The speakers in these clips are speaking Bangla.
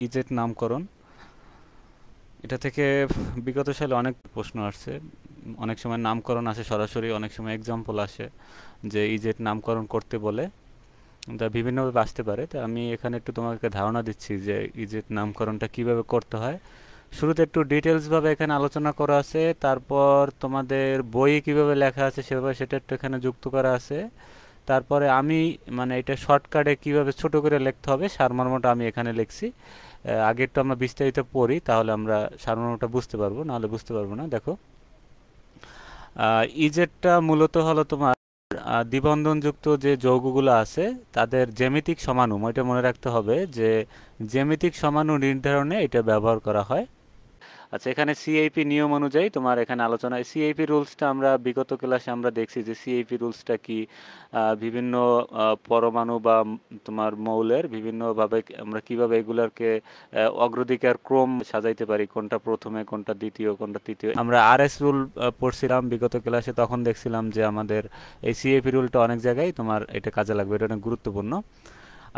ইজেট নামকরণ, এটা থেকে বিগত সালে অনেক প্রশ্ন আসছে। অনেক সময় নামকরণ আসে সরাসরি, অনেক সময় এক্সাম্পল আসে যে ইজেট নামকরণ করতে বলে। তা বিভিন্নভাবে আসতে পারে। তা আমি এখানে একটু তোমাকে ধারণা দিচ্ছি যে ইজেট নামকরণটা কিভাবে করতে হয়। শুরুতে একটু ডিটেলস ভাবে এখানে আলোচনা করা আছে, তারপর তোমাদের বইয়ে কিভাবে লেখা আছে সেভাবে সেটা একটু এখানে যুক্ত করা আছে। তারপরে আমি মানে এটা শর্টকাটে কিভাবে ছোট করে লিখতে হবে সারমর্মটা আমি এখানে লিখছি। আগে একটু আমরা বিস্তারিত পড়ি, তাহলে আমরা সারমর্মটা বুঝতে পারবো, নাহলে বুঝতে পারবো না। দেখো, ইজেটটা মূলত হলো তোমার দ্বিবন্ধনযুক্ত যে যৌগগুলো আছে তাদের জ্যামিতিক সমাণু, এটা মনে রাখতে হবে যে জ্যামিতিক সমাণু নির্ধারণে এটা ব্যবহার করা হয়। আচ্ছা, এখানে সিআইপি নিয়ম অনুযায়ী তোমার এখানে আলোচনায় সিআইপি রুলসটা আমরা বিগত ক্লাসে আমরা দেখছি যে সিআইপি রুলসটা কি। বিভিন্ন পরমাণু বা তোমার মৌলের বিভিন্নভাবে আমরা কিভাবে এগুলোকে অগ্রাধিকার ক্রম সাজাইতে পারি, কোনটা প্রথমে, কোনটা দ্বিতীয়, কোনটা তৃতীয়। আমরা আরএস রুল পড়ছিলাম বিগত ক্লাসে, তখন দেখছিলাম যে আমাদের এই সিআইপি রুলটা অনেক জায়গায় তোমার এটা কাজে লাগবে, এটা অনেক গুরুত্বপূর্ণ।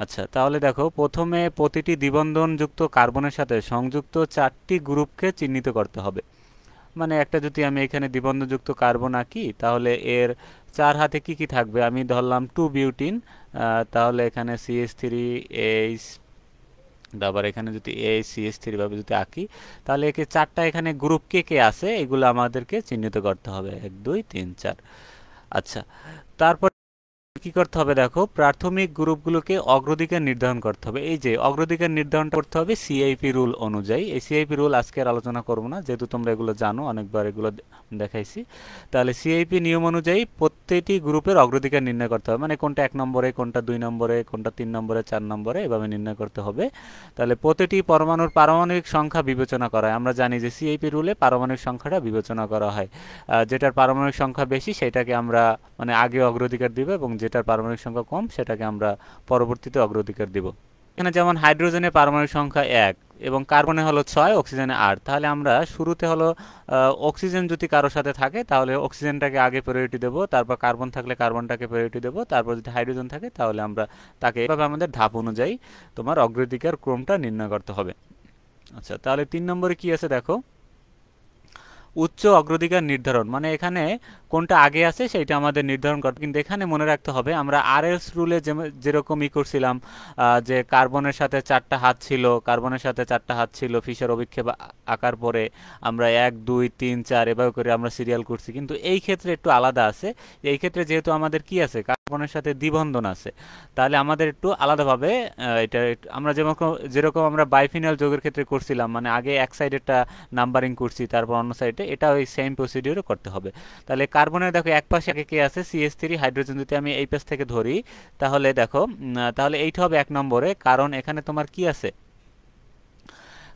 আচ্ছা, তাহলে দেখো, প্রথমে প্রতিটি দ্বিবন্ধনযুক্ত কার্বনের সাথে সংযুক্ত চারটি গ্রুপকে চিহ্নিত করতে হবে। মানে একটা যদি আমি এখানে দ্বিবন্ধনযুক্ত কার্বন আঁকি, তাহলে এর চার হাতে কি কি থাকবে, আমি ধরলাম টু বিউটিন। তাহলে এখানে CH3H, আবার এখানে যদি CH3 ভাবে যদি আঁকি, তাহলে একে চারটা এখানে গ্রুপ কে কে আছে এগুলো আমাদেরকে চিহ্নিত করতে হবে, 1 2 3 4। আচ্ছা, তারপর কি করতে হবে, দেখো, প্রাথমিক গ্রুপগুলোকে অগ্রাধিকার নির্ধারণ করতে হবে। এই যে অগ্রাধিকার নির্ধারণটা করতে হবে সিআইপি রুল অনুযায়ী। এই সিআইপি রুল আজকে আর আলোচনা করব না, যেহেতু তোমরা এগুলো জানো, অনেকবার এগুলো দেখাইছি। তাহলে সিআইপি নিয়ম অনুযায়ী প্রত্যেকটি গ্রুপের অগ্রাধিকার নির্ণয় করতে হবে, মানে কোনটা 1 নম্বরে, কোনটা 2 নম্বরে, কোনটা 3 নম্বরে, 4 নম্বরে, এভাবে নির্ণয় করতে হবে। তাহলে প্রতিটি পরমাণুর পারমাণবিক সংখ্যা বিবেচনা করা হয়। আমরা জানি যে সিআইপি রুলে পারমাণবিক সংখ্যাটা বিবেচনা করা হয়। যেটার পারমাণবিক সংখ্যা বেশি সেটাকে আমরা মানে আগে অগ্রাধিকার দিব, এবং যেটার পারমাণবিক সংখ্যা কম সেটাকে আমরা পরবর্তীতে অগ্রাধিকার দিব। এখানে যেমন হাইড্রোজেনের পারমাণবিক সংখ্যা 1 এবং কার্বনে হলো 6, অক্সিজেনে 8। তাহলে আমরা শুরুতে হলো অক্সিজেন যদি কারোর সাথে থাকে তাহলে অক্সিজেনটাকে আগে প্রায়োরিটি দেব, তারপর কার্বন থাকলে কার্বনটাকে প্রায়োরিটি দেব, তারপর যদি হাইড্রোজেন থাকে তাহলে আমরা তাকে, এভাবে আমাদের ধাপ অনুযায়ী তোমার অগ্রাধিকার ক্রমটা নির্ণয় করতে হবে। আচ্ছা, তাহলে 3 নম্বরে কি আছে দেখো, উচ্চ অগ্রাধিকার নির্ধারণ, মানে এখানে কোনটা আগে আছে সেটা আমাদের নির্ধারণ করতে। কিন্তু এখানে মনে রাখতে হবে আমরা আরএস রুলে যেরকম করছিলাম, যে কার্বনের সাথে চারটা হাত ছিল, কার্বনের সাথে চারটা হাত ছিল ফিশার অভিক্ষেপ আঁকার পরে আমরা 1 2 3 4 এভাবে করে আমরা সিরিয়াল করছি। কিন্তু এই ক্ষেত্রে একটু আলাদা আছে। এই ক্ষেত্রে যেহেতু আমাদের কি আছে, কার্বনের সাথে দ্বিবন্ধন আছে, তাহলে আমাদের একটু আলাদাভাবে এটা আমরা যেরকম যেরকম আমরা বাইফিনাল যোগের ক্ষেত্রে করছিলাম, মানে আগে এক সাইডেরটা নাম্বারিং করছি তারপর অন্য সাইডে, এটা ওই সেম প্রসিডিউরও করতে হবে। তাহলে কার্বনের দেখো এক পাশে আগে কে আছে, CH3, হাইড্রোজেন যদি আমি এই পাশ থেকে ধরি, তাহলে দেখো তাহলে এইটা হবে 1 নম্বরে, কারণ এখানে তোমার কি আছে,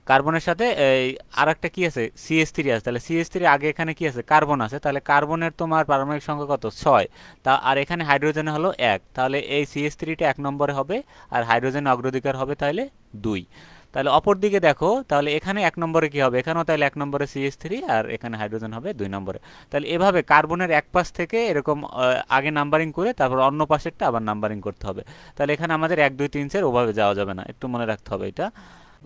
কার্বনের সাথে এই আর একটা কি আছে, CH3 আছে। তাহলে CH3 আগে এখানে কি আছে, কার্বন আছে, তাহলে কার্বনের তোমার পারমাণবিক সংখ্যা কত, 6। তা আর এখানে হাইড্রোজেন হলো 1, তাহলে এই CH3টা 1 নম্বরে হবে, আর হাইড্রোজেন অগ্রাধিকার হবে তাহলে 2। তাহলে অপর দিকে দেখো, তাহলে এখানে 1 নম্বরে কি হবে, এখানেও তাহলে 1 নম্বরে CH3, আর এখানে হাইড্রোজেন হবে 2 নম্বরে। তাহলে এভাবে কার্বনের এক পাশ থেকে এরকম আগে নাম্বারিং করে তারপর অন্য পাশেরটা আবার নাম্বারিং করতে হবে। তাহলে এখানে আমাদের 1 2 3 4 ওভাবে যাওয়া যাবে না, একটু মনে রাখতে হবে এটা।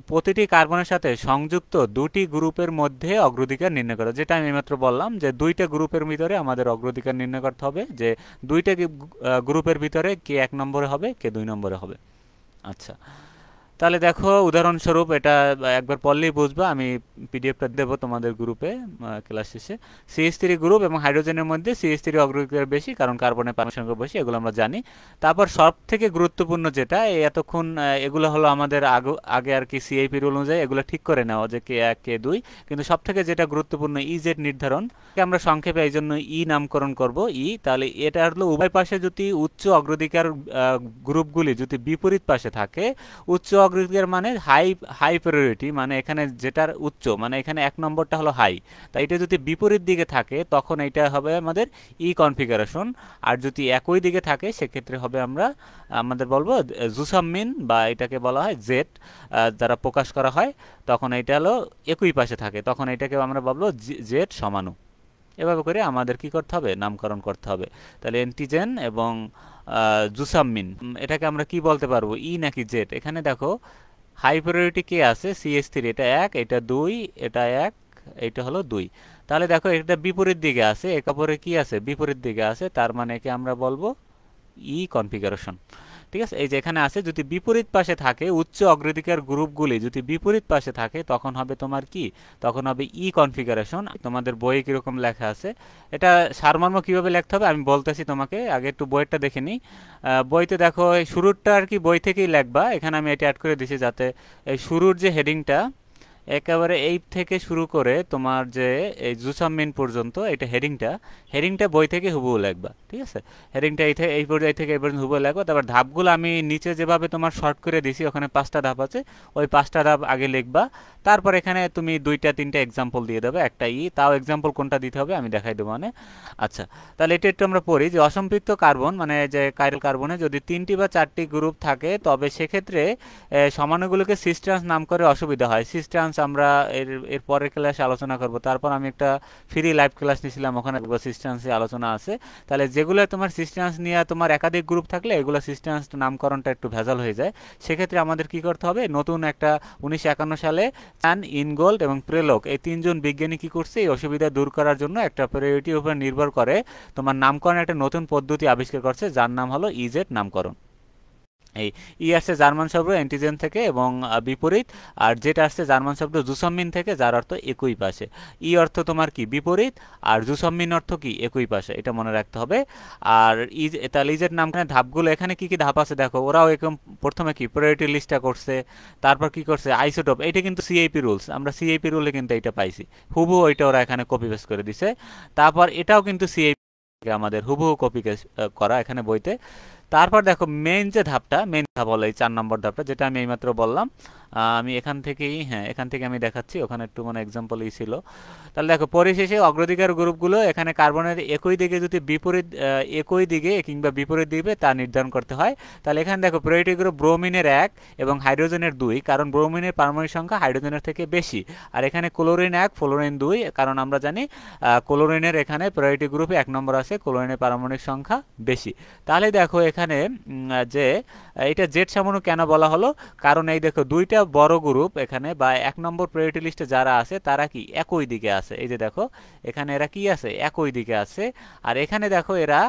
প্রতিটি কার্বনের সাথে সংযুক্ত দুটি গ্রুপের মধ্যে অগ্রাধিকার নির্ণয় করা, যেটা আমি মাত্র বললাম যে দুইটা গ্রুপের ভিতরে আমাদের অগ্রাধিকার নির্ণয় করতে হবে, যে দুইটা গ্রুপের ভিতরে কে 1 নম্বরে হবে, কে 2 নম্বরে হবে। আচ্ছা, তাহলে দেখো, উদাহরণস্বরূপ এটা একবার পড়লেই বুঝবা, আমি পিডিএফটা দেবো তোমাদের গ্রুপে ক্লাস শেষে। CH3 গ্রুপ এবং হাইড্রোজেনের মধ্যে CH3 অগ্রাধিকার বেশি, কারণ কার্বনের পারমাণবিক সংখ্যা বেশি, এগুলো আমরা জানি। তারপর সব থেকে গুরুত্বপূর্ণ যেটা, এতক্ষণ এগুলো হলো আমাদের আগে আগে আর কি সিআইপি রুল অনুযায়ী এগুলো ঠিক করে নেওয়া, যে কে 1 কে 2। কিন্তু সব থেকে যেটা গুরুত্বপূর্ণ, ইজেড নির্ধারণ, আমরা সংক্ষেপে এই জন্য নামকরণ করব তাহলে এটা হলো উভয় পাশে যদি উচ্চ অগ্রাধিকার গ্রুপগুলি যদি বিপরীত পাশে থাকে, উচ্চ অগ্রাধিকার মানে হাই হাই প্রায়োরিটি, মানে এখানে যেটার উচ্চ, মানে এখানে 1 নম্বরটা হলো হাই, তাই এটা যদি বিপরীত দিকে থাকে তখন এটা হবে আমাদের কনফিগারেশন। আর যদি একই দিকে থাকে সেক্ষেত্রে হবে আমাদের বলবো জুসাম্মিন, বা এটাকে বলা হয় জেড দ্বারা প্রকাশ করা হয়। তখন এটা হলো একই পাশে থাকে, তখন এটাকে আমরা বলবো জেড সমাণু। এভাবে করে আমাদের কি করতে হবে, নামকরণ করতে হবে। তাহলে অ্যান্টিজেন এবং জুসাম্মিন, এটাকে আমরা কি বলতে পারবো, নাকি জেড। এখানে দেখো, হাই প্রায়োরিটি কে আছে CH3, এটা 1, এটা 2, এটা 1, এটা হলো 2। তাহলে দেখো এটা বিপরীত দিকে আছে, একে অপরের কি আছে বিপরীত দিকে আছে, তার মানে কি আমরা বলবো ই কনফিগারেশন। ঠিক আছে, এই যে এখানে আছে যদি বিপরীত পাশে থাকে, উচ্চ অগ্রাধিকার গ্রুপগুলি যদি বিপরীত পাশে থাকে তখন হবে তোমার কি, তখন হবে ই কনফিগারেশন। তোমাদের বইয়ে কিরকম লেখা আছে, এটা সারমর্ম কিভাবে লিখতে হবে আমি বলতেছি তোমাকে, আগে একটু বইয়েরটা দেখে নিই। বইতে দেখো এই শুরুরটা আর কি বই থেকেই লিখবা, এখানে আমি এটা অ্যাড করে দিছি যাতে এই শুরুর যে হেডিংটা একেবারে এই থেকে শুরু করে তোমার যে এই জুসাম্মিন পর্যন্ত এটা হেডিংটা বই থেকে হুবহু লিখবা। ঠিক আছে, হেডিংটা এই পর্যায়ে থেকে এই পর্যন্ত হুবহু লিখবা। তারপর ধাপগুলো আমি নিচে যেভাবে তোমার শর্ট করে দিছি, ওখানে 5টা ধাপ আছে, ওই 5টা ধাপ আগে লিখবা। তারপর এখানে তুমি 2টা 3টা এক্সাম্পল দিয়ে দেবে, একটা তাও এক্সাম্পল কোনটা দিতে হবে আমি দেখাই দেবো মানে। আচ্ছা, তাহলে এটা একটু আমরা পড়ি যে অসম্পৃক্ত কার্বন মানে যে কাইরাল কার্বনে যদি 3টি বা 4টি গ্রুপ থাকে তবে সেক্ষেত্রে সমানুগুলোকে সিস্টেন্স নাম করে অসুবিধা হয়। সিস্টেন্স আমরা এর পরের ক্লাসে আলোচনা করব। তারপর আমি একটা ফ্রি লাইভ ক্লাস নিয়েছিলাম, ওখানে সিস্টেন্সে আলোচনা আছে। তাহলে যেগুলো তোমার সিস্টেন্স নিয়ে তোমার একাধিক গ্রুপ থাকলে এগুলো সিস্টেন্স নামকরণটা একটু ভেজাল হয়ে যায়। সেক্ষেত্রে আমাদের কি করতে হবে, নতুন একটা 1951 সালে চান, ইনগোল্ড এবং প্রেলোক এই 3জন বিজ্ঞানী কি করছে, এই অসুবিধা দূর করার জন্য একটা প্রায়োরিটির উপর নির্ভর করে তোমার নামকরণ একটা নতুন পদ্ধতি আবিষ্কার করছে, যার নাম হলো ইজেড নামকরণ। এই আসছে জার্মান শব্দ অ্যান্টিজেন থেকে এবং বিপরীত, আর যেটা আসছে জার্মান শব্দ জুসম্মিন থেকে, যার অর্থ একই পাশে। অর্থ তোমার কি বিপরীত, আর জুসম্মিন অর্থ কি একই পাশে, এটা মনে রাখতে হবে। আর তাহলে ইজের নামখানে ধাপগুলো এখানে কি কি ধাপ আছে দেখো, ওরাও এরকম প্রথমে কি প্রায়োরিটি লিস্টটা করছে, তারপর কি করছে আইসোটোপ, এটা কিন্তু সিআইপি রুলস, আমরা সিআইপি রুলে কিন্তু এটা পাইছি, হুবহু ওইটা ওরা এখানে কপি পেস্ট করে দিছে। তারপর এটাও কিন্তু সিআইপি আমাদের হুবহু কপি করা এখানে বইতে। তারপর দেখো মেইন যে ধাপটা, মেইন ধাপ হলো এই 4 নম্বর ধাপটা, যেটা আমি এইমাত্র বললাম। আমি এখান থেকেই, হ্যাঁ এখান থেকে আমি দেখাচ্ছি, ওখানে একটু মানে এক্সাম্পলই ছিল। তাহলে দেখো পরিশেষে অগ্রাধিকার গ্রুপগুলো এখানে কার্বনের একই দিকে যদি বিপরীত একই দিকে কিংবা বিপরীত দিকে তা নির্ধারণ করতে হয়। তাহলে এখানে দেখো প্রায়োরিটি গ্রুপ ব্রোমিনের 1 এবং হাইড্রোজেনের 2, কারণ ব্রোমিনের পারমাণবিক সংখ্যা হাইড্রোজেনের থেকে বেশি। আর এখানে ক্লোরিন 1 ফ্লোরিন 2, কারণ আমরা জানি ক্লোরিনের এখানে প্রায়োরিটি গ্রুপে 1 নম্বর আছে, ক্লোরিনের পারমাণবিক সংখ্যা বেশি। তাহলে দেখো এখানে যে এটা জেড সমূহ কেন বলা হলো, কারণ এই দেখো 2টা বড় গ্রুপ এখানে বা 1 নম্বর প্রায়োরিটি লিস্টে যারা আছে তারা কি একই দিকে আছে। এই যে দেখো এখানে এরা কি আছে, একই দিকে আছে। আর এখানে দেখো এরা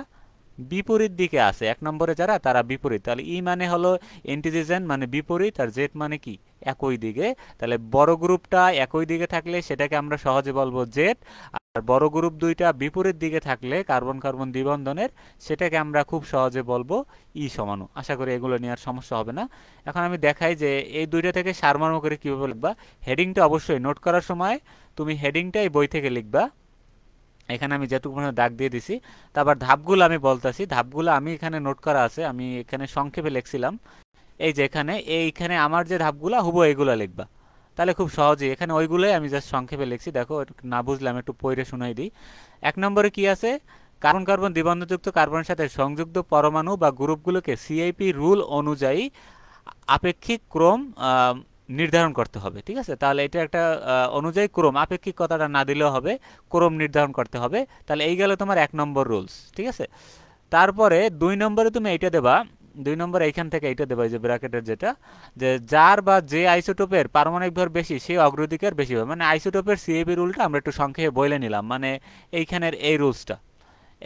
বিপরীত দিকে আছে, 1 নম্বরে যারা তারা বিপরীত। তাহলে মানে হলো ইন্টিজেন মানে বিপরীত, আর জেড মানে কি একই দিকে। তাহলে বড় গ্রুপটা একই দিকে থাকলে সেটাকে আমরা সহজে বলবো জেড, আর বড় গ্রুপ 2টা বিপরীত দিকে থাকলে কার্বন কার্বন দ্বিবন্ধনের, সেটাকে আমরা খুব সহজে বলবো সমাণু। আশা করি এগুলো নিয়ে আর সমস্যা হবে না। এখন আমি দেখাই যে এই 2টা থেকে সারমর্ম করে কিভাবে লিখবা। হেডিংটা অবশ্যই নোট করার সময় তুমি হেডিংটাই বই থেকে লিখবা, এখানে আমি যেটুকু দাগ দিয়ে দিছি। তারপর ধাপগুলো আমি বলতেছি, ধাপগুলো আমি এখানে নোট করা আছে, আমি এখানে সংক্ষেপে লিখছিলাম। এই যে এইখানে আমার যে ধাপগুলো হুবহু এইগুলো লিখবা, তাহলে খুব সহজেই এখানে ওইগুলোই আমি জাস্ট সংক্ষেপে লিখছি। দেখো না বুঝলে আমি একটু পড়ে শোনাই দিই। 1 নম্বরে কি আছে, কার্বন কার্বন দ্বিবন্ধযুক্ত কার্বনের সাথে সংযুক্ত পরমাণু বা গ্রুপগুলোকে সিআইপি রুল অনুযায়ী আপেক্ষিক ক্রম নির্ধারণ করতে হবে। ঠিক আছে, তাহলে এটা একটা অনুযায়ী ক্রম, আপেক্ষিক কথাটা না দিলেও হবে, ক্রম নির্ধারণ করতে হবে। তাহলে এই গেল তোমার 1 নম্বর রুলস। ঠিক আছে, তারপরে 2 নম্বরে তুমি এইটা দেবা, 2 নম্বরে এইখান থেকে এইটা দেবা, এই যে ব্র্যাকেটের যেটা, যে যার বা যে আইসোটোপের পারমাণবিক ভর বেশি সে অগ্রাধিকার বেশি হবে। মানে আইসোটোপের সিএবি রুলটা আমরা একটু সংক্ষেপে বলে নিলাম, মানে এইখানের এই রুলসটা,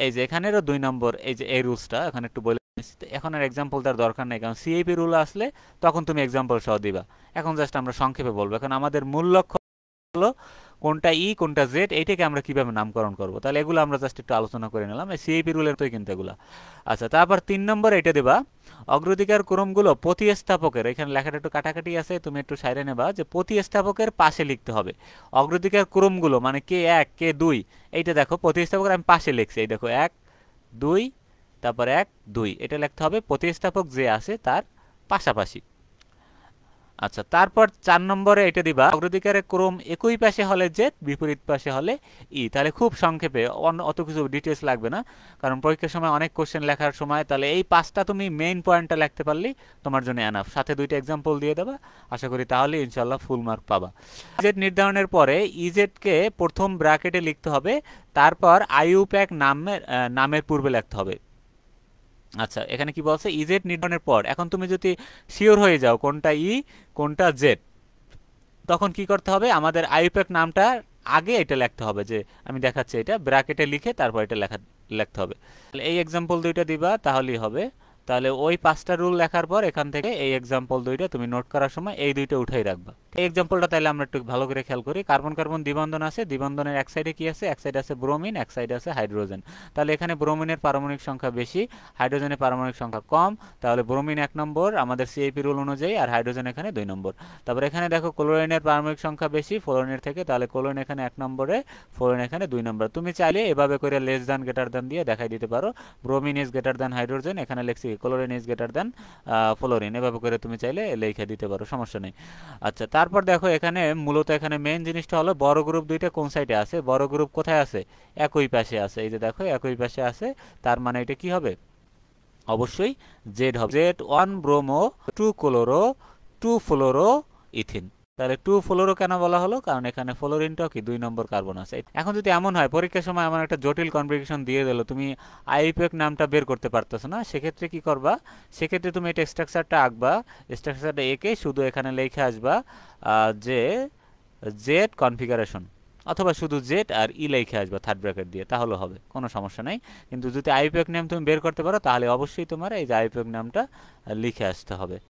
এই যে এখানেরও 2 নম্বর এই যে এই রুলসটা এখানে একটু বলে নিচ্ছি। এখন আর এক্সাম্পল দেওয়ার দরকার নেই, কারণ সিএপি রুল আসলে তখন তুমি এক্সাম্পল সহ দিবা। এখন জাস্ট আমরা সংক্ষেপে বলবো। এখন আমাদের মূল লক্ষ্য হলো কোনটা কোনটা জেড, এইটাকে আমরা কিভাবে নামকরণ করব। তাহলে এগুলো আমরা জাস্ট একটু আলোচনা করে নিলাম, এই সিএপি রুলের তো কিন্তু এগুলো। আচ্ছা, তারপর 3 নম্বরে এটা দেবা, অগ্রাধিকার ক্রমগুলো প্রতিস্থাপকের, এখানে লেখাটা একটু কাটাকাটি আছে, তুমি একটু সাইডে নেবা, যে প্রতিস্থাপকের পাশে লিখতে হবে। অগ্রাধিকার ক্রমগুলো মানে কে 1 কে 2, এইটা দেখো প্রতিস্থাপকের আমি পাশে লিখছি, এই দেখো 1 2 তারপর 1 2, এটা লিখতে হবে প্রতিস্থাপক যে আছে তার পাশাপাশি। আচ্ছা, তারপর 4 নম্বরে এটা দিবা, অগ্রাধিকারের ক্রম একই পাশে হলে জেড, বিপরীত পাশে হলে তাহলে খুব সংক্ষেপে, অত কিছু ডিটেলস লাগবে না, কারণ পরীক্ষার সময় অনেক কোশ্চেন লেখার সময় তাহলে এই 5টা তুমি মেইন পয়েন্টটা লিখতে পারলেই তোমার জন্য এনাফ। সাথে 2টা এক্সাম্পল দিয়ে দেবা, আশা করি তাহলে ইনশাআল্লাহ ফুল মার্ক পাবা। ইজেড নির্ধারণের পরে ইজেডকে প্রথম ব্র্যাকেটে লিখতে হবে, তারপর আইইউপ্যাক নামের পূর্বে লিখতে হবে। আচ্ছা, এখানে কি বলছে, ইজেড নির্ধারণের পর এখন তুমি যদি শিওর হয়ে যাও কোনটা ই কোনটা জেড, তখন কি করতে হবে, আমাদের আইপ্যাক নামটা আগে এটা লিখতে হবে, যে আমি দেখাচ্ছি এটা ব্র্যাকেটে লিখে তারপর এটা লিখতে হবে। তাহলে এই এক্সাম্পল দুইটা দিবা তাহলেই হবে। তাহলে ওই 5টা রুল লেখার পর এখান থেকে এই এক্সাম্পল দুইটা তুমি নোট করার সময় এই দুইটা উঠাই রাখবা। এই এক্সাম্পলটা তাহলে আমরা একটু ভালো করে খেয়াল করি। কার্বন কার্বন দ্বিবন্ধন আছে, দ্বিবন্ধনের এক সাইডে কি আছে, এক সাইডে আছে ব্রোমিন, এক সাইডে আছে হাইড্রোজেন। তাহলে এখানে ব্রোমিনের পারমাণবিক সংখ্যা বেশি, হাইড্রোজেনের পারমাণবিক সংখ্যা কম। তাহলে ব্রোমিন 1 নম্বর আমাদের সিএপি রুল অনুযায়ী, আর হাইড্রোজেন এখানে 2 নম্বর। তারপর এখানে দেখো ক্লোরিনের পারমাণবিক সংখ্যা বেশি ফ্লোরিনের থেকে, তাহলে ক্লোরিন এখানে 1 নম্বরে, ফ্লোরিন এখানে 2 নম্বর। তুমি চাইলে এভাবে করে লেস দ্যান গ্রেটার দ্যান দিয়ে দেখাই দিতে পারো। Bromine is greater than hydrogen, এখানে লিখছি chlorine is greater than fluorine, এভাবে করে তুমি চাইলে লিখে দিতে পারো, সমস্যা নেই। আচ্ছা, তারপর দেখো এখানে মূলত এখানে মেইন জিনিসটা হলো বড় গ্রুপ দুইটা কোন সাইডে আছে, বড় গ্রুপ কোথায় আছে, একই পাশে আছে। এই যে দেখো একই পাশে আছে, তার মানে এটা কি হবে, অবশ্যই জেড হবে। Z 1 bromo 2 chloro 2 fluoro ethene. তাহলে 2 ফ্লোরো কেন বলা হলো, কারণ এখানে ফ্লোরিনটাও কি 2 নম্বর কার্বন আছে। এখন যদি এমন হয় পরীক্ষার সময় এমন একটা জটিল কনফিগারেশন দিয়ে দিল, তুমি আইপ্যাক নামটা বের করতে পারতেছো না, সেক্ষেত্রে কি করবা, সেক্ষেত্রে তুমি এটা স্ট্রাকচারটা আঁকবা, স্ট্রাকচারটা এঁকে শুধু এখানে লিখে আসবা যে জেড কনফিগারেশন, অথবা শুধু জেড আর ই লিখে আসবা থার্ড ব্র্যাকেট দিয়ে, তাহলে হবে, কোনো সমস্যা নাই। কিন্তু যদি আইপ্যাক নেম তুমি বের করতে পারো তাহলে অবশ্যই তোমার এই যে আইপ্যাক নামটা লিখে আসতে হবে।